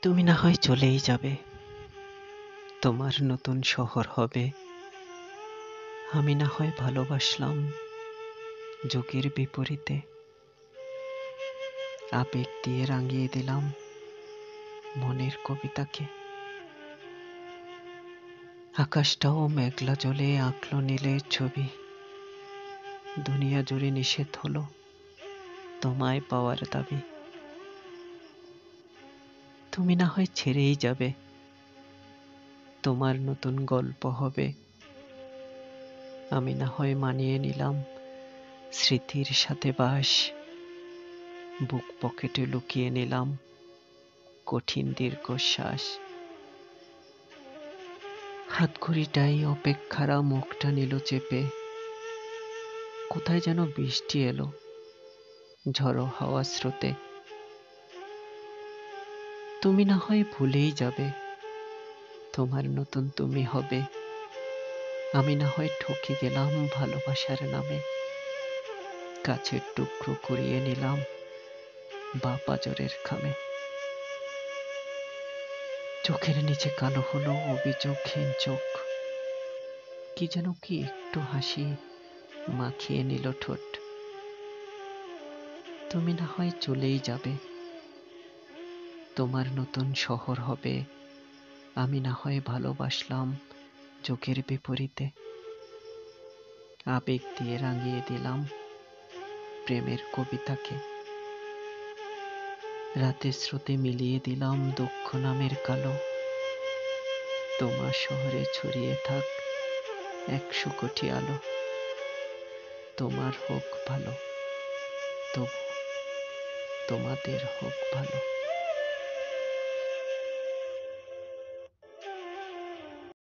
তুমি না হয় চলেই যাবে, তোমার নতুন শহর হবে। আমি না হয় ভালোবাসলাম যুগের বিপরীতে, আবেগ দিয়ে রাঙিয়ে দিলাম মনের কবিতাকে। আকাশটাও মেঘলা জলে আঁকলো নীলের ছবি। দুনিয়া জুড়ে নিষেধ হলো তোমায় পাওয়ার দাবি। তুমি না হয় ছেড়েই যাবে, তোমার নতুন গল্প হবে। আমি না হয় মানিয়ে নিলাম স্মৃতির সাথে বাস। বুক পকেটে লুকিয়ে নিলাম কঠিন দীর্ঘশ্বাস। হাতঘড়িটাই অপেক্ষারা মুখটা নিল চেপে। কোথায় যেন বৃষ্টি এলো ঝড়ো হাওয়া স্রোতে। তুমি না হয় ভুলেই যাবে, তোমার নতুন তুমি হবে। আমি না হয় ঠকে গেলাম ভালোবাসার নামে। কাছের টুকরো কুড়িয়ে নিলাম বাঁ পাঁজরের খামে। চোখের নিচে কালো হলো অভিযোগহীন চোখ। কি যেন কি একটু হাসি মাখিয়ে নিল ঠোঁট। তুমি না হয় চলেই যাবে, তোমার নতুন শহর হবে। আমি না হয় ভালোবাসলাম চোখের বিপরীতে, আবেগ দিয়ে রাঙিয়ে দিলাম প্রেমের কবিতাকে। রাতের স্রোতে মিলিয়ে দিলাম দুঃখ নামের কালো। তোমার শহরে ছড়িয়ে থাক 100 কোটি আলো। তোমার হোক ভালো, তবু তোমাদের হোক ভালো।